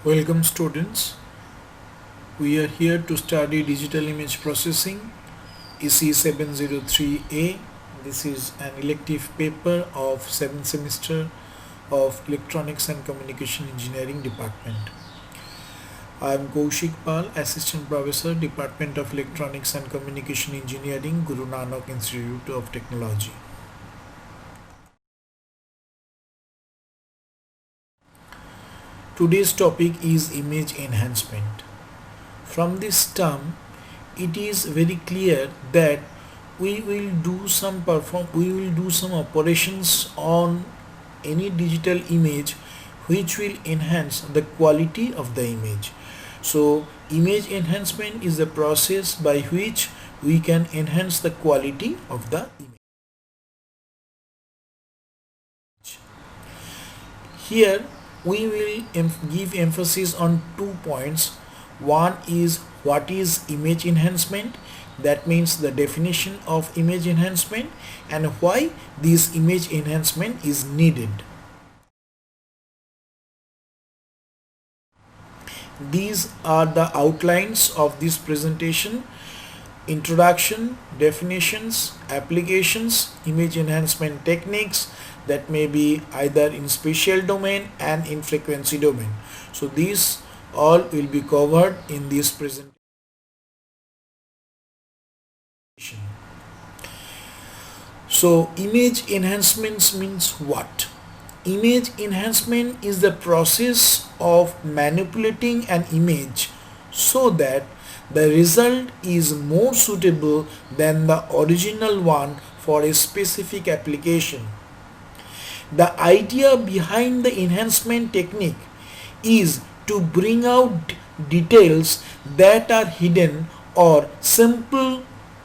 Welcome students. We are here to study digital image processing EC703A. This is an elective paper of 7th semester of Electronics and Communication Engineering Department. I am Kaushik Pal, Assistant Professor, Department of Electronics and Communication Engineering, Guru Nanak Institute of Technology. Today's topic is image enhancement. From this term, it is very clear that we will do some operations on any digital image which will enhance the quality of the image. So image enhancement is the process by which we can enhance the quality of the image. Here we will give emphasis on 2 points. One is what is image enhancement, that means the definition of image enhancement, and why this image enhancement is needed. These are the outlines of this presentation: introduction, definitions, applications, image enhancement techniques that may be either in spatial domain and in frequency domain. So these all will be covered in this presentation. So image enhancements means what? Image enhancement is the process of manipulating an image so that the result is more suitable than the original one for a specific application. The idea behind the enhancement technique is to bring out details that are hidden or simple,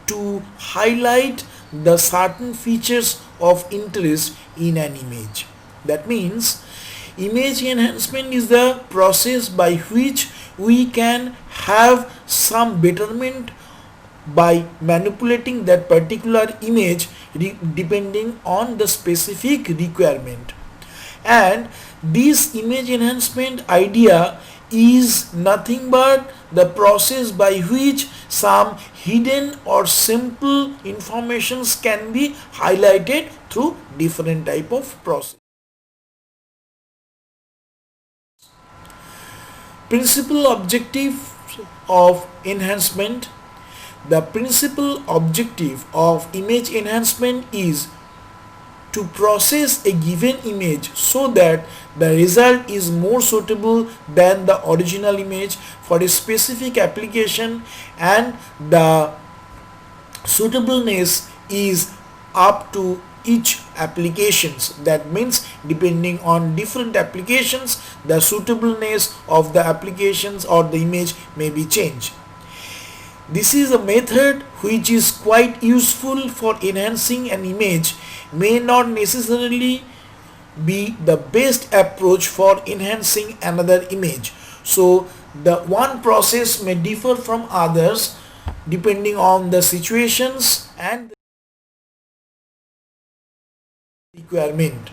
to highlight the certain features of interest in an image. That means image enhancement is the process by which we can have some betterment by manipulating that particular image depending on the specific requirement. And this image enhancement idea is nothing but the process by which some hidden or simple informations can be highlighted through different type of process. Principal objective of enhancement. The principal objective of image enhancement is to process a given image so that the result is more suitable than the original image for a specific application, and the suitableness is up to each applications. That means depending on different applications, the suitableness of the applications or the image may be changed. This is a method which is quite useful for enhancing an image, may not necessarily be the best approach for enhancing another image. So the one process may differ from others depending on the situations and the requirement.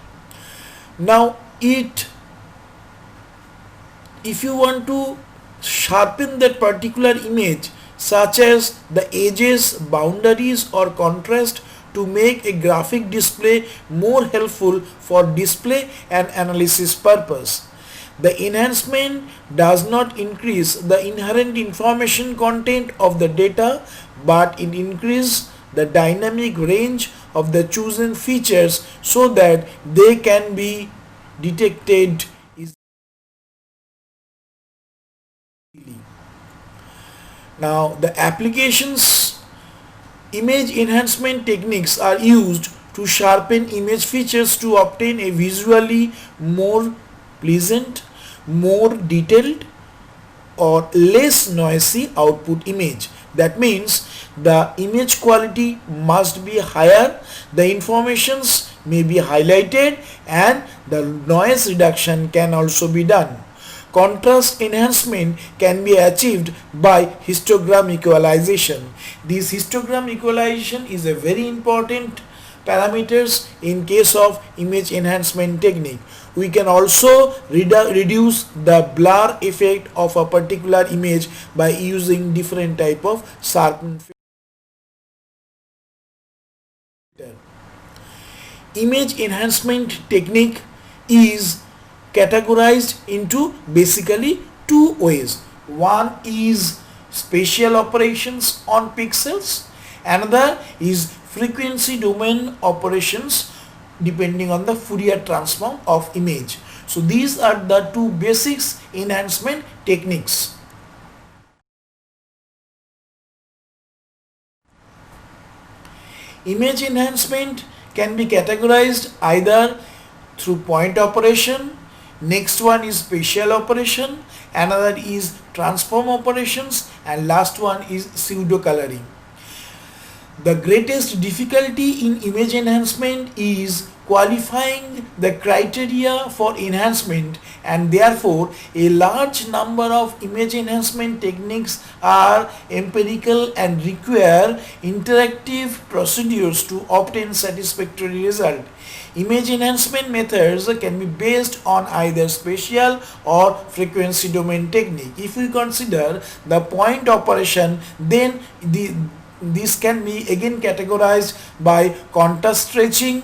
Now if you want to sharpen that particular image, such as the edges, boundaries or contrast, to make a graphic display more helpful for display and analysis purpose. The enhancement does not increase the inherent information content of the data, but it increases the dynamic range of the chosen features so that they can be detected easily. Now the applications. Image enhancement techniques are used to sharpen image features to obtain a visually more pleasant, more detailed or less noisy output image. That means the image quality must be higher, the informations may be highlighted, and the noise reduction can also be done. Contrast enhancement can be achieved by histogram equalization. This histogram equalization is a very important parameters in case of image enhancement technique. We can also reduce the blur effect of a particular image by using different type of sharpen filter. Image enhancement technique is categorized into basically two ways. One is spatial operations on pixels, another is frequency domain operations depending on the Fourier transform of image. So these are the two basics enhancement techniques. Image enhancement can be categorized either through point operation, next one is spatial operation, another is transform operations, and last one is pseudo coloring. The greatest difficulty in image enhancement is qualifying the criteria for enhancement, and therefore a large number of image enhancement techniques are empirical and require interactive procedures to obtain satisfactory result. Image enhancement methods can be based on either spatial or frequency domain technique. If we consider the point operation, then this can be again categorized by contrast stretching,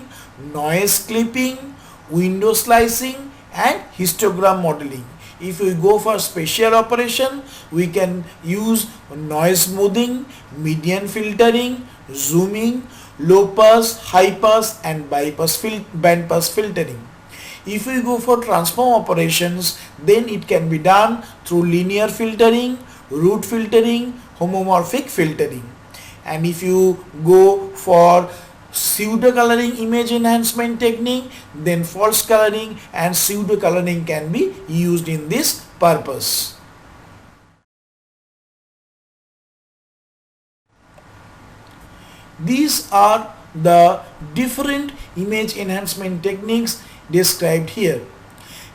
noise clipping, window slicing, and histogram modeling. If we go for spatial operation, we can use noise smoothing, median filtering, zooming, low pass, high pass, and band pass filtering. If we go for transform operations, then it can be done through linear filtering, root filtering, homomorphic filtering. And if you go for pseudo coloring image enhancement technique, then false coloring and pseudo coloring can be used in this purpose. These are the different image enhancement techniques described here.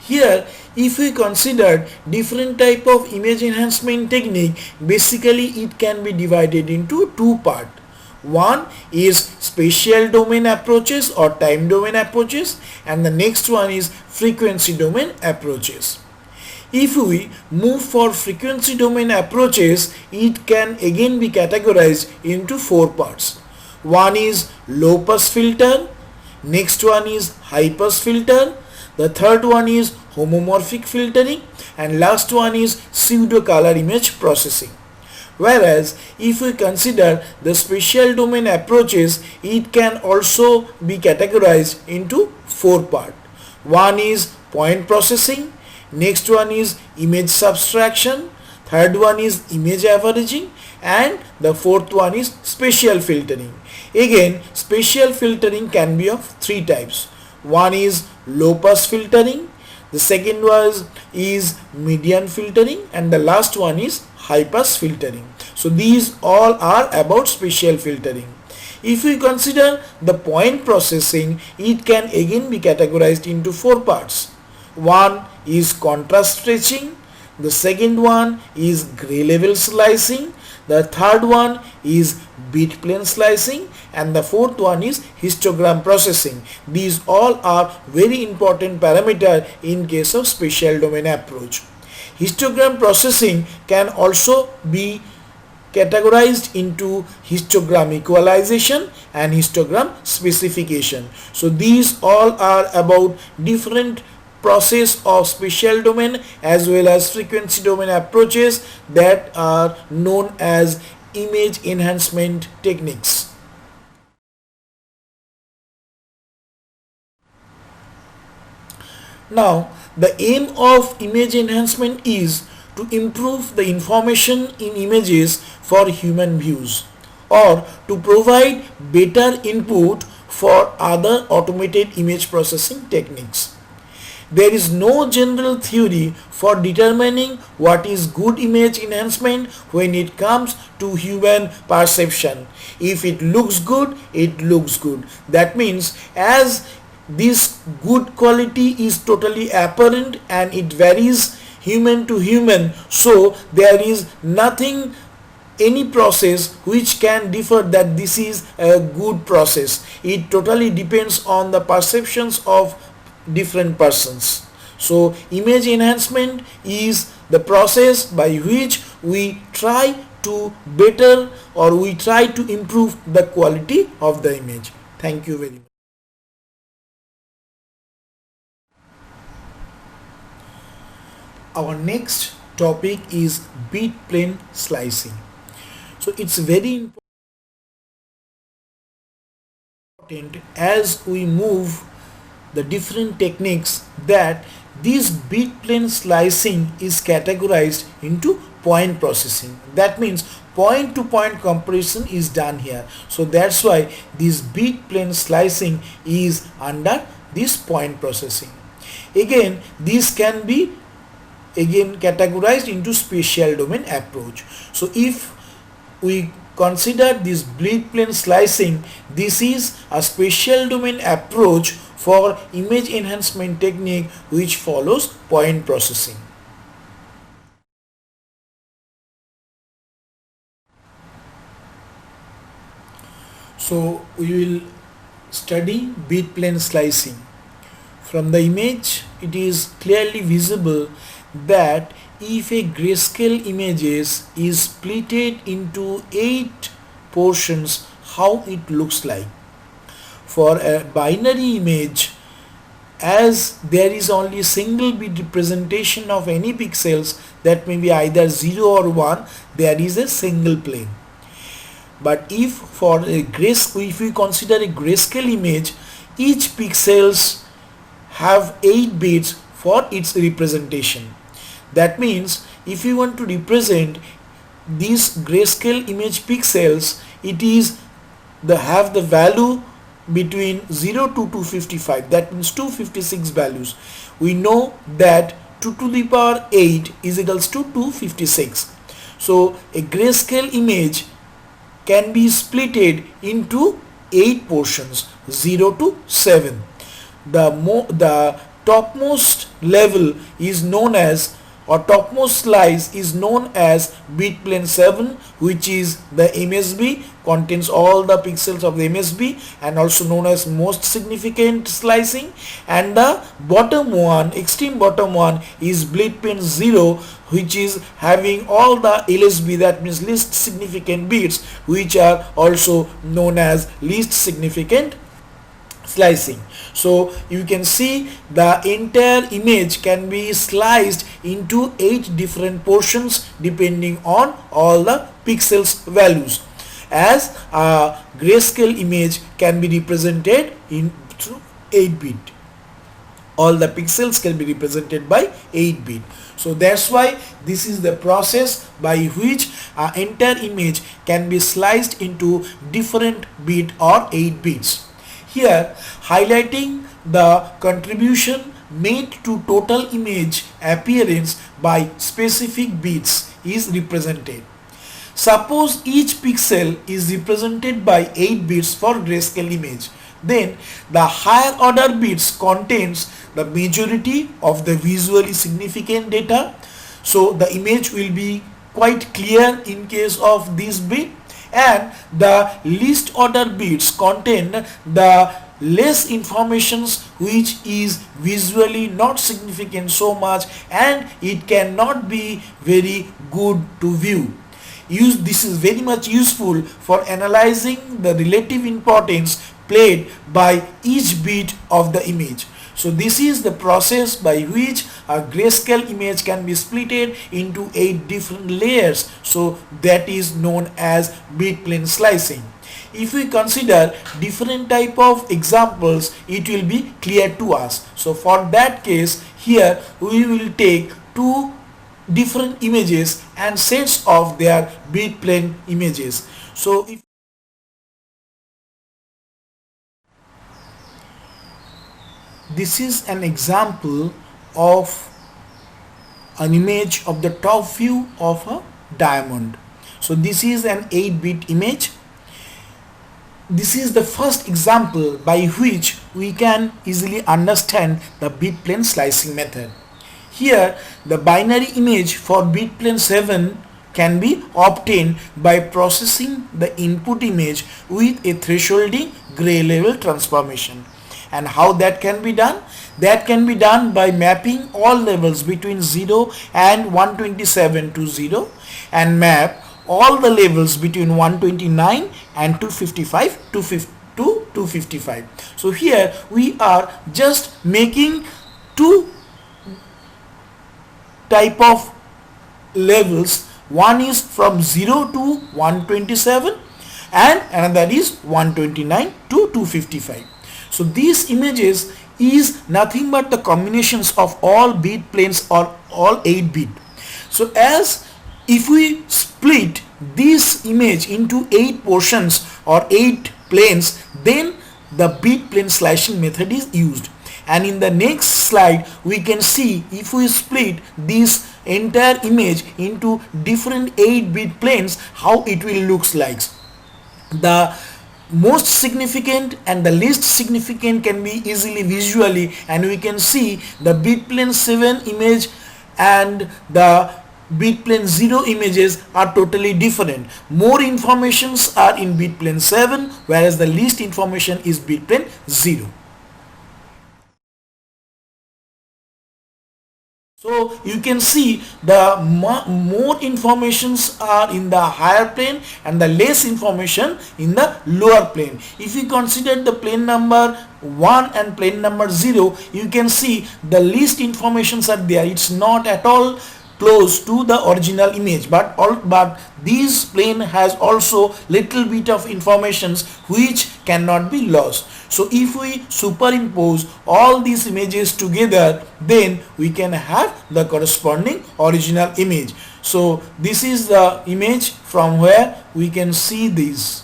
Here, if we consider different type of image enhancement technique, basically it can be divided into two parts. One is spatial domain approaches or time domain approaches, and the next one is frequency domain approaches. If we move for frequency domain approaches, it can again be categorized into four parts. One is low pass filter, next one is high pass filter, the third one is homomorphic filtering, and last one is pseudo color image processing. Whereas if we consider the spatial domain approaches, it can also be categorized into four parts. One is point processing, next one is image subtraction, third one is image averaging, and the fourth one is spatial filtering. Again, spatial filtering can be of three types. One is low pass filtering, the second was is median filtering, and the last one is high pass filtering. So these all are about spatial filtering. If we consider the point processing, it can again be categorized into four parts. One is contrast stretching, the second one is gray level slicing, the third one is bit plane slicing, and the fourth one is histogram processing. These all are very important parameter in case of spatial domain approach. Histogram processing can also be categorized into histogram equalization and histogram specification. So these all are about different process of spatial domain as well as frequency domain approaches that are known as image enhancement techniques. Now, the aim of image enhancement is to improve the information in images for human views or to provide better input for other automated image processing techniques. There is no general theory for determining what is good image enhancement when it comes to human perception. If it looks good, it looks good. That means as this good quality is totally apparent and it varies human to human, so there is nothing any process which can differ that this is a good process. It totally depends on the perceptions of different persons. So image enhancement is the process by which we try to better or we try to improve the quality of the image. Thank you very much. Our next topic is bit plane slicing. So it's very important as we move the different techniques that this bit plane slicing is categorized into point processing. That means point to point comparison is done here. So that's why this bit plane slicing is under this point processing. Again, this can be categorized into spatial domain approach. So if we consider this bit plane slicing, this is a spatial domain approach for image enhancement technique which follows point processing. So we will study bit plane slicing. From the image, it is clearly visible that if a grayscale images is splitted into 8 portions, how it looks like. For a binary image, as there is only single bit representation of any pixels, that may be either 0 or 1, there is a single plane. But if we consider a grayscale image, each pixels have 8 bits for its representation. That means if you want to represent these grayscale image pixels, it is have the value between 0 to 255, that means 256 values. We know that 2 to the power 8 is equals to 256. So a grayscale image can be splitted into 8 portions, 0 to 7. The topmost level is known as, or topmost slice is known as bit plane 7, which is the MSB, contains all the pixels of the MSB and also known as most significant slicing. And the bottom one, extreme bottom one, is bit plane 0, which is having all the LSB, that means least significant bits, which are also known as least significant slicing. So you can see the entire image can be sliced into 8 different portions depending on all the pixels values, as a grayscale image can be represented in through 8 bit. All the pixels can be represented by 8 bit. So that's why this is the process by which an entire image can be sliced into different bit or 8 bits. Here highlighting the contribution made to total image appearance by specific bits is represented. Suppose each pixel is represented by 8 bits for grayscale image. Then the higher order bits contains the majority of the visually significant data. So the image will be quite clear in case of this bit, and the least order bits contain the less informations which is visually not significant so much and it cannot be very good to view. This is very much useful for analyzing the relative importance played by each bit of the image. So this is the process by which a grayscale image can be splitted into 8 different layers. So that is known as bit plane slicing. If we consider different type of examples, it will be clear to us. So for that case, here we will take 2 different images and sets of their bit plane images. So if this is an example of an image of the top view of a diamond. So this is an 8-bit image. This is the first example by which we can easily understand the bit plane slicing method. Here the binary image for bit plane 7 can be obtained by processing the input image with a thresholding gray level transformation. And how that can be done? That can be done by mapping all levels between 0 and 127 to 0 and map all the levels between 129 and 255 to 255. So here we are just making two type of levels. One is from 0 to 127 and another is 129 to 255. So these images is nothing but the combinations of all bit planes or all 8 bit. So as if we split this image into 8 portions or 8 planes, then the bit plane slicing method is used. And in the next slide we can see if we split this entire image into different 8 bit planes, how it will looks like. The most significant and the least significant can be easily visually, and we can see the bit plane 7 image and the bit plane 0 images are totally different. More informations are in bit plane 7, whereas the least information is bit plane 0. So you can see the more informations are in the higher plane and the less information in the lower plane. If you consider the plane number 1 and plane number 0, you can see the least informations are there. It's not at all close to the original image, but this plane has also little bit of informations which cannot be lost. So if we superimpose all these images together, then we can have the corresponding original image. So this is the image from where we can see this.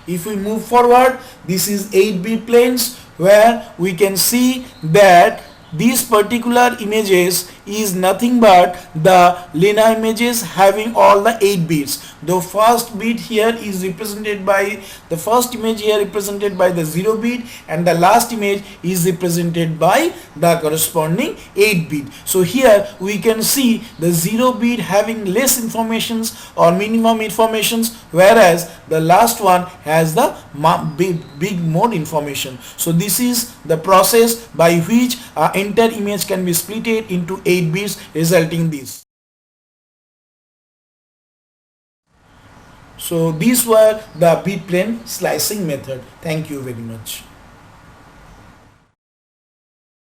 If we move forward, this is 8 bit planes where we can see that these particular images is nothing but the Lena images having all the 8 bits. The first bit here is represented by the first image here represented by the 0 bit, and the last image is represented by the corresponding 8 bit. So here we can see the 0 bit having less informations or minimum informations, whereas the last one has the big more information. So this is the process by which entire image can be split into 8 bits, resulting this. So these were the bit plane slicing method. Thank you very much.